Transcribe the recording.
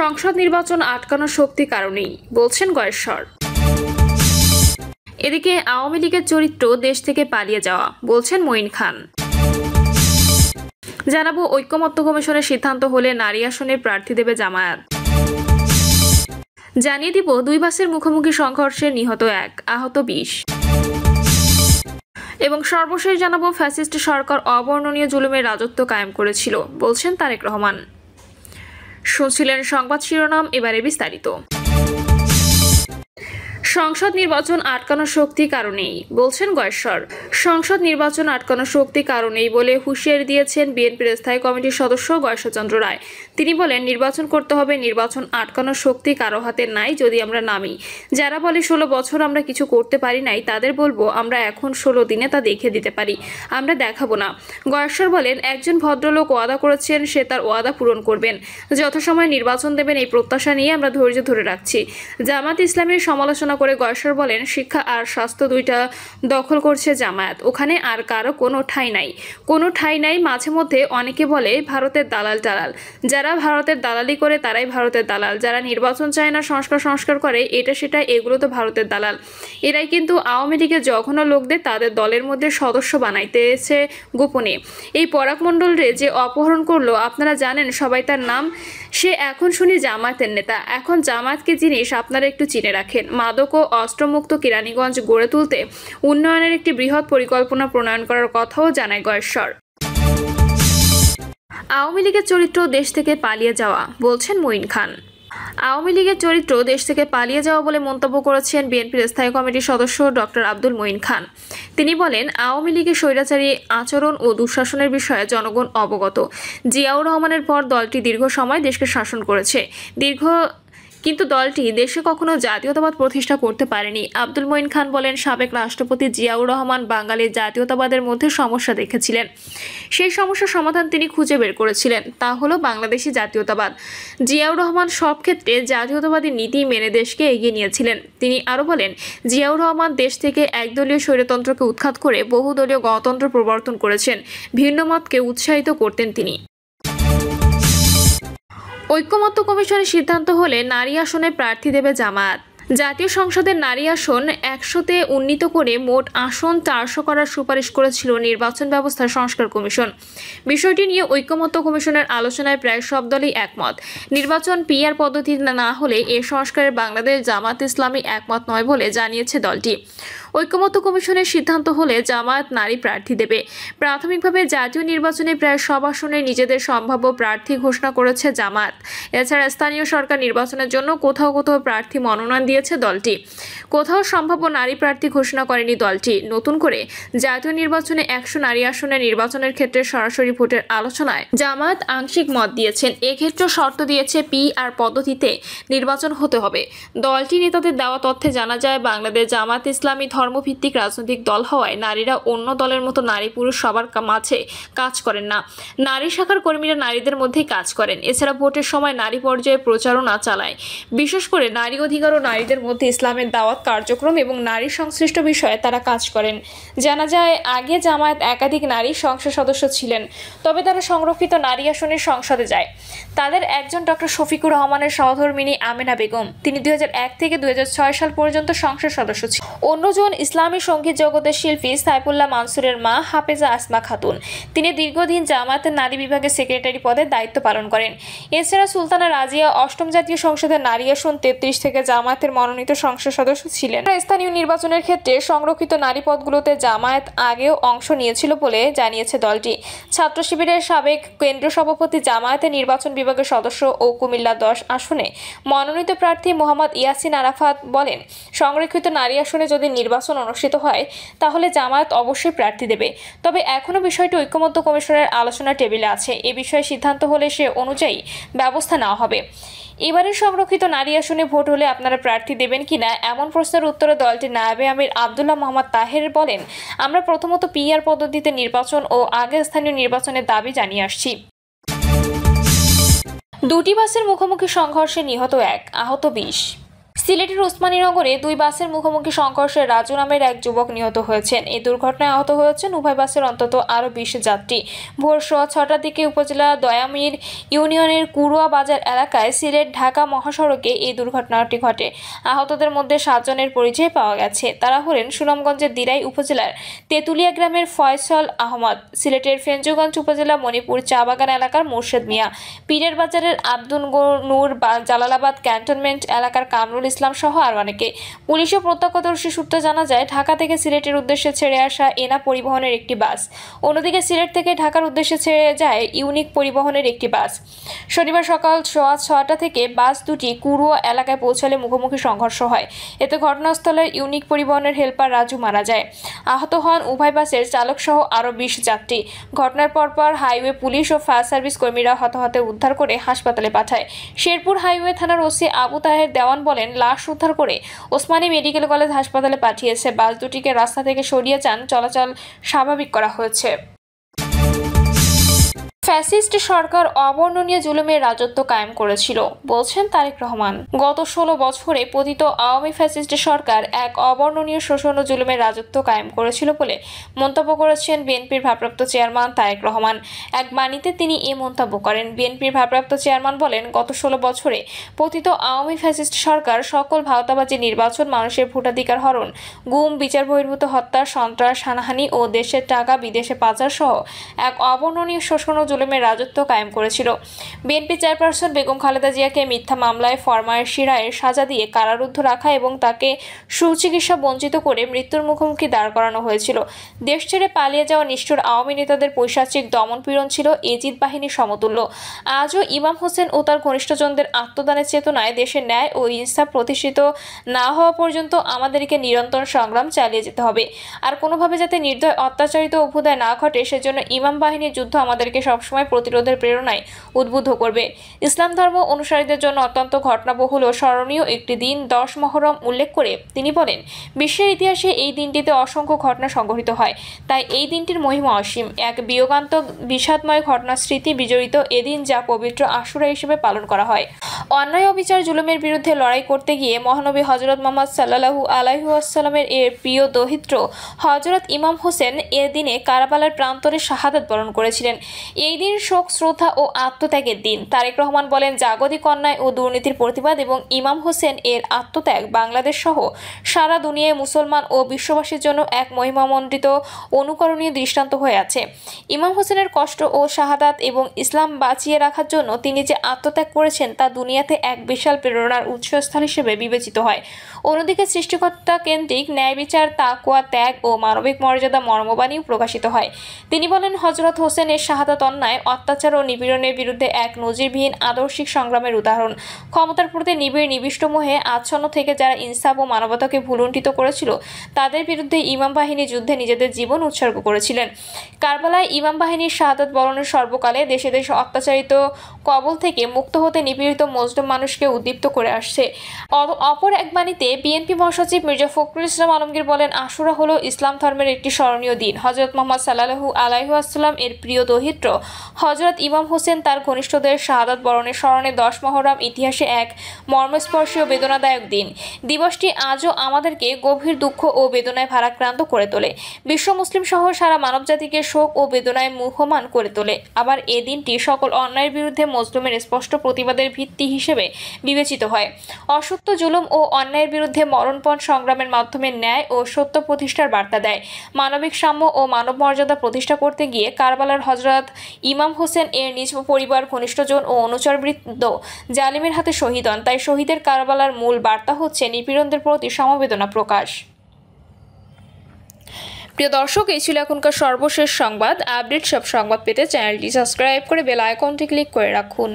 সংসদ নির্বাচন আটকানোর শক্তি কারণেই বলছেন গয়েশ্বর। এদিকে আওয়ামী লীগের চরিত্র দেশ থেকে পালিয়ে যাওয়া বলছেন মঈন খান। জানাবো ঐকমত্য কমিশনের সিদ্ধান্ত হলে নারী আসনে প্রার্থী দেবে জামায়াত। জানিয়ে দিব 2 বাসের মুখোমুখি সংঘর্ষে নিহত 1, আহত 20। এবং সর্বশেষ জানাবো ফ্যাসিস্ট সরকার অবর্ণনীয় জুলুমের রাজত্ব কায়েম করেছিল বলছেন তারেক রহমান। শুনছিলেন সংবাদ শিরোনাম, এবারে বিস্তারিত। সংসদ নির্বাচন আটকানোর শক্তি কারণেই বলছেন গয়েশ্বর। সংসদ নির্বাচন আটকানোর শক্তি কারণেই বলে হুঁশিয়ারি দিয়েছেন বিএনপির স্থায়ী কমিটির সদস্য গয়েশ্বরচন্দ্র রায়। তিনি বলেন, নির্বাচন করতে হবে, নির্বাচন আটকানোর শক্তি কারো হাতে নাই যদি আমরা নামি। যারা বলে 16 বছর আমরা কিছু করতে পারি নাই, তাদের বলবো আমরা এখন 16 দিনে তা দেখে দিতে পারি, আমরা দেখাবো না। গয়েশ্বর বলেন, একজন ভদ্রলোক ওয়াদা করেছেন, সে তার ওয়াদা পূরণ করবেন, যথাসময়ে নির্বাচন দেবেন, এই প্রত্যাশা নিয়ে আমরা ধৈর্য ধরে রাখছি। জামাত ইসলামের সমালোচনা করে গয়েশ্বর বলেন, শিক্ষা আর স্বাস্থ্য দুইটা দখল করছে জামায়াত, ওখানে আর কারো কোনো ঠাঁই নাই, কোনো ঠাঁই নাই। মাঝে মধ্যে অনেকে বলে ভারতের দালাল টালাল, যারা ভারতের দালালি করে তারাই ভারতের দালাল, যারা নির্বাচন চায় না, সংস্কার করে এটা সেটা, এগুলো তো ভারতের দালাল। এরাই কিন্তু আওয়ামী লীগের জঘন্য লোকদের তাদের দলের মধ্যে সদস্য বানাইতেছে গোপনে। এই পরাগ মণ্ডল রে যে অপহরণ করলো আপনারা জানেন, সবাই তার নাম। সে এখন শুনি জামায়াতের নেতা। এখন জামায়াত কি জিনিস আপনারা একটু চিনে রাখেন। মাদক ও অস্ত্রমুক্ত কেরানীগঞ্জ গড়ে তুলতে উন্নয়নের একটি বৃহৎ পরিকল্পনা প্রণয়ন করার কথাও জানায় গয়েশ্বর। আওয়ামী লীগের চরিত্র দেশ থেকে পালিয়ে যাওয়া বলছেন মঈন খান। আওয়ামী লীগের চরিত্র দেশ থেকে পালিয়ে যাওয়া বলে মন্তব্য করেছেন বিএনপির স্থায়ী কমিটির সদস্য ডক্টর আব্দুল মঈন খান। তিনি বলেন, আওয়ামী লীগের স্বৈরাচারী আচরণ ও দুঃশাসনের বিষয়ে জনগণ অবগত। জিয়াউর রহমানের পর দলটি দীর্ঘ সময় দেশকে শাসন করেছে, কিন্তু দলটি দেশে কখনো জাতীয়তাবাদ প্রতিষ্ঠা করতে পারেনি। আব্দুল মঈন খান বলেন, সাবেক রাষ্ট্রপতি জিয়াউর রহমান বাঙালির জাতীয়তাবাদের মধ্যে সমস্যা দেখেছিলেন, সেই সমস্যার সমাধান তিনি খুঁজে বের করেছিলেন, তা হলো বাংলাদেশি জাতীয়তাবাদ। জিয়াউর রহমান সব ক্ষেত্রে জাতীয়তাবাদী নীতি মেনে দেশকে এগিয়ে নিয়েছিলেন। তিনি আরও বলেন, জিয়াউর রহমান দেশ থেকে একদলীয় স্বৈরতন্ত্রকে উৎখাত করে বহুদলীয় গণতন্ত্র প্রবর্তন করেছেন, ভিন্ন মতকে উৎসাহিত করতেন তিনি। ঐকমত্য কমিশনের সিদ্ধান্ত হলে নারী আসনে প্রার্থী দেবে জামায়াত। জাতীয় সংসদের নারী আসন 100-তে উন্নীত করে মোট আসন 400 করার সুপারিশ করেছিল নির্বাচন ব্যবস্থার সংস্কার কমিশন। বিষয়টি নিয়ে ঐকমত্য কমিশনের আলোচনায় প্রায় সব দলই একমত। নির্বাচন পিআর পদ্ধতি না হলে এ সংস্কারে বাংলাদেশ জামায়াত ইসলামী একমত নয় বলে জানিয়েছে দলটি। ঐকমত্য কমিশনের সিদ্ধান্ত হলে জামায়াত নারী প্রার্থী দেবে। প্রাথমিকভাবে জাতীয় নির্বাচনে প্রায় সব আসনে নিজেদের সম্ভাব্য প্রার্থী ঘোষণা করেছে জামায়াত। এছাড়া স্থানীয় সরকার নির্বাচনের জন্য কোথাও কোথাও প্রার্থী মনোনয়ন দিয়েছে দলটি। কোথাও সম্ভাব্য নারী প্রার্থী ঘোষণা করেনি দলটি। নতুন করে জাতীয় নির্বাচনে 100 নারী আসনে নির্বাচনের ক্ষেত্রে সরাসরি ভোটের আলোচনায় জামায়াত আংশিক মত দিয়েছেন। এক্ষেত্রে শর্ত দিয়েছে পিআর পদ্ধতিতে নির্বাচন হতে হবে। দলটি নেতাদের দেওয়া তথ্যে জানা যায়, বাংলাদেশ জামায়াত ইসলামী ধর্মভিত্তিক রাজনৈতিক দল হওয়ায় নারীরা অন্য দলের মতো নারী পুরুষ সবার মাঝে কাজ করেন না। নারী শাখার কর্মীরা নারীদের মধ্যেই কাজ করেন। এছাড়া ভোটের সময় নারী পর্যায়ে প্রচারণা চালায়। বিশেষ করে নারী অধিকার ও নারীদের মধ্যে ইসলামের দাওয়াত কার্যক্রম এবং নারী সংশ্লিষ্ট বিষয়ে তারা কাজ করেন। জানা যায়, আগে জামায়াত একাধিক নারী সংসদ সদস্য ছিলেন, তবে তারা সংরক্ষিত নারী আসনের সংসদে যায়। তাদের একজন ডক্টর শফিকুর রহমানের সহধর্মিণী আমেনা বেগম, তিনি 2001 থেকে 2006 সাল পর্যন্ত সংসদ সদস্য ছিলেন। অন্যজন ইসলামী সঙ্গীত জগতের শিল্পী সাইফুল্লাহ মানসুরের মা হাফেজা আসমা খাতুন, তিনি দীর্ঘদিন জামায়াতের নারী বিভাগের সেক্রেটারি পদে দায়িত্ব পালন করেন। এছাড়া সুলতানা রাজিয়া অষ্টম জাতীয় সংসদের নারী আসন 33 থেকে জামায়াতের মনোনীত সংসদ সদস্য ছিলেন। স্থানীয় নির্বাচনের ক্ষেত্রে সংরক্ষিত নারী পদগুলোতে জামায়াত আগেও অংশ নিয়েছিল বলে জানিয়েছে দলটি। ছাত্র শিবিরের সাবেক কেন্দ্রীয় সভাপতি জামায়াতের নির্বাচন বিভাগের সদস্য ও কুমিল্লা 10 আসনে মনোনীত প্রার্থী মোহাম্মদ ইয়াসিন আরাফাত বলেন, সংরক্ষিত নারী আসনে যদি নির্বাচন অনুষ্ঠিত হয় তাহলে জামায়াত অবশ্যই প্রার্থী দেবে। তবে এখনও বিষয়টি ঐকমত্য কমিশনের আলোচনার টেবিলে আছে। এ বিষয়ে সিদ্ধান্ত হলে সে অনুযায়ী ব্যবস্থা নেওয়া হবে। এবারের সংরক্ষিত নারী আসনে ভোট হলে আপনারা প্রার্থী দেবেন কিনা, এমন প্রশ্নের উত্তরে দলটির নায়েবে আমির আব্দুল্লাহ মোহাম্মদ তাহের বলেন, আমরা প্রথমত পিআর পদ্ধতিতে নির্বাচন ও আগে স্থানীয় নির্বাচনের দাবি জানিয়ে আসছি। 2টি বাসের মুখোমুখি সংঘর্ষে নিহত 1, আহত 20। সিলেটের ওসমানীনগরে দুই বাসের মুখোমুখি সংঘর্ষে রাজু নামের এক যুবক নিহত হয়েছেন। এই দুর্ঘটনায় আহত হয়েছেন উভয় বাসের অন্তত আরও 20 যাত্রী। ভোর 6টার দিকে উপজেলা দয়ামির ইউনিয়নের কুরুয়া বাজার এলাকায় সিলেট ঢাকা মহাসড়কে এই দুর্ঘটনাটি ঘটে। আহতদের মধ্যে 7 জনের পরিচয় পাওয়া গেছে। তারা হলেন সুনামগঞ্জের দিরাই উপজেলার তেতুলিয়া গ্রামের ফয়সল আহমদ, সিলেটের ফেঞ্চুগঞ্জ উপজেলা মণিপুর চা বাগান এলাকার মোর্শেদ মিয়া, পীরের বাজারের আব্দুল নূর, জালালাবাদ ক্যান্টনমেন্ট এলাকার কামরুল ইসলাম সহ আরও অনেকে। পুলিশ ও প্রত্যক্ষদর্শী সূত্রে জানা যায়, ঢাকা থেকে সিলেটের উদ্দেশ্যে ছেড়ে আসা এনা পরিবহনের একটি বাস, অন্যদিকে সিলেট থেকে ঢাকার উদ্দেশ্যে ছেড়ে যায় ইউনিক পরিবহনের একটি বাস। শনিবার সকাল 6টা থেকে বাস দুটি কুরুয়া এলাকায় পৌঁছালে মুখোমুখি সংঘর্ষ হয়। এতে ঘটনাস্থলের ইউনিক পরিবহনের হেলপার রাজু মারা যায়। আহত হন উভয় বাসের চালক সহ আরও 20 যাত্রী। ঘটনার পরপর হাইওয়ে পুলিশ ও ফায়ার সার্ভিস কর্মীরা হতাহতে উদ্ধার করে হাসপাতালে পাঠায়। শেরপুর হাইওয়ে থানার ওসি আবু তাহের দেওয়ান বলেন, লাশ উদ্ধার করে ওসমানী মেডিকেল কলেজ হাসপাতালে পাঠিয়েছে। বাস দুটিকে রাস্তা থেকে সরিয়ে যান চলাচল স্বাভাবিক করা হয়েছে। ফ্যাসিস্ট সরকার অবর্ণনীয় জুলুমের রাজত্ব কায়েম করেছিল, বলছেন তারেক রহমান। গত 16 বছরে পতিত আওয়ামী ফ্যাসিস্ট সরকার এক অবর্ণনীয় শোষণ ও জুলুমের রাজত্ব কায়েম করেছিল বলে মন্তব্য করেছেন বিএনপির ভারপ্রাপ্ত চেয়ারম্যান তারেক রহমান। এক বাণীতে তিনি এ মন্তব্য করেন। বিএনপির ভারপ্রাপ্ত চেয়ারম্যান বলেন, গত 16 বছরে পতিত আওয়ামী ফ্যাসিস্ট সরকার সকল ভাওতাবাজি নির্বাচন, মানুষের ভোটাধিকার হরণ, গুম, বিচার বহির্ভূত হত্যা, সন্ত্রাস, হানাহানি ও দেশের টাকা বিদেশে পাচার সহ এক অবর্ণনীয় শোষণ ও জুলুমের রাজত্ব কায়েম করেছিল। বিএনপি চেয়ারপারসন বেগম খালেদা জিয়াকে মিথ্যা মামলায় ফরমায়েশি রায়ের সাজা দিয়ে কারারুদ্ধ রাখা এবং তাকে সুচিকিৎসা বঞ্চিত করে মৃত্যুর মুখোমুখি দাঁড় করানো হয়েছিল। দেশ ছেড়ে পালিয়ে যাওয়া নিষ্ঠুর আওয়ামী নেতাদের পৈশাচিক দমনপীড়ন ছিল এজিদ বাহিনীর সমতুল্য। আজও ইমাম হোসেন ও তার ঘনিষ্ঠজনদের আত্মদানের চেতনায় দেশের ন্যায় ও ইনসাফ প্রতিষ্ঠিত না হওয়া পর্যন্ত আমাদেরকে নিরন্তর সংগ্রাম চালিয়ে যেতে হবে। আর কোনোভাবে যাতে নির্দয় অত্যাচারিত অভ্যুদয় না ঘটে, সেজন্য ইমাম বাহিনীর যুদ্ধ আমাদেরকে সবসময় প্রতিরোধের প্রেরণায় উদ্বুদ্ধ করবে। ইসলাম ধর্ম অনুসারীদের জন্য অত্যন্ত ঘটনাবহুল ও স্মরণীয় একটি দিন 10 মুহররম উল্লেখ করে তিনি বলেন, বিশ্বের ইতিহাসে এই দিনটিতে অসংখ্য ঘটনা সংঘটিত হয়, তাই এই দিনটির মহিমা অসীম। এক বিয়োগান্তক বিষাদময় ঘটনা স্মৃতি বিজড়িত এদিন, যা পবিত্র আশুরা হিসেবে পালন করা হয়। অন্যায় অবিচার জুলুমের বিরুদ্ধে লড়াই করতে গিয়ে মহানবী হযরত মুহাম্মদ সাল্লাল্লাহু আলাইহি ওয়াসাল্লামের এর প্রিয় দৌহিত্র হযরত ইমাম হোসেন এর দিনে কারবালার প্রান্তরে শাহাদাত বরণ করেছিলেন। এই দিন শোক, শ্রদ্ধা ও আত্মত্যাগের দিন। তারেক রহমান বলেন, জাগতিক অন্যায় ও দুর্নীতির প্রতিবাদ এবং ইমাম হোসেন এর আত্মত্যাগ বাংলাদেশ সহ সারা দুনিয়ায় মুসলমান ও বিশ্ববাসীর জন্য এক মহিমামণ্ডিত অনুকরণীয় দৃষ্টান্ত হয়ে আছে। ইমাম হোসেনের কষ্ট ও শাহাদাত এবং ইসলাম বাঁচিয়ে রাখার জন্য তিনি যে আত্মত্যাগ করেছেন তা দুনিয়াতে এক বিশাল প্রেরণার উৎসস্থল হিসেবে বিবেচিত হয়। অন্যদিকে সৃষ্টিকর্তা কেন্দ্রিক ন্যায় বিচার, তাকওয়া, ত্যাগ ও মানবিক মর্যাদা মর্মবাণীও প্রকাশিত হয়। তিনি বলেন, হযরত হোসেনের শাহাদাত অন্যায়, অত্যাচার ও নিপীড়নের বিরুদ্ধে এক নজিরবিহীন আদর্শিক সংগ্রামের উদাহরণ। ক্ষমতার প্রতি নিবিড় নিবিষ্ট মোহে আচ্ছন্ন থেকে যারা ইনসাফ ও মানবতাকে ভুলুণ্ঠিত করেছিল, তাদের বিরুদ্ধে ইমাম বাহিনী যুদ্ধে নিজেদের জীবন উৎসর্গ করেছিলেন। কারবালায় ইমাম বাহিনীর শাহাদাত বরণের সর্বকালে দেশে দেশে অত্যাচারিত কবল থেকে মুক্ত হতে নিপীড়িত মজলুম মানুষকে উদ্দীপ্ত করে আসছে। অপর এক বাণীতে বিএনপি মহাসচিব মির্জা ফখরুল ইসলাম আলমগীর বলেন, আশুরা হলো ইসলাম ধর্মের একটি স্মরণীয় দিন। হযরত মুহাম্মদ সাল্লাল্লাহু আলাইহি ওয়াসাল্লাম এর প্রিয় দৌহিত্র হযরত ইমাম হোসেন তার ঘনিষ্ঠদের শাহাদাত বরণের স্মরণে 10 মুহররম ইতিহাসে এক মর্মস্পর্শী ও বেদনাদায়ক দিন। দিবসটি আজও আমাদেরকে গভীর দুঃখ ও বেদনায় ভারাক্রান্ত করে তোলে। বিশ্ব মুসলিম সহ সারা মানবজাতিকে শোক ও বেদনায় মুহ্যমান করে তোলে। আবার এ দিনটি সকল অন্যায়ের বিরুদ্ধে মজলুমের স্পষ্ট প্রতিবাদের ভিত্তি হিসেবে বিবেচিত হয়। অসত্য, জুলুম ও অন্যায়ের বিরুদ্ধে মরণপণ সংগ্রামের মাধ্যমে ন্যায় ও সত্য প্রতিষ্ঠার বার্তা দেয়। মানবিক সাম্য ও মানব মর্যাদা প্রতিষ্ঠা করতে গিয়ে কারবালার হযরত ইমাম হোসেন এর নিজ পরিবার, ঘনিষ্ঠজন ও অনুচরবৃন্দ জালিমের হাতে শহীদ হন। তাই শহীদের কারবালার মূল বার্তা হচ্ছে নিপীড়নদের প্রতি সমবেদনা প্রকাশ। প্রিয় দর্শক, এই ছিল এখনকার সর্বশেষ সংবাদ। আপডেট সব সংবাদ পেতে চ্যানেলটি সাবস্ক্রাইব করে বেল আইকনটি ক্লিক করে রাখুন।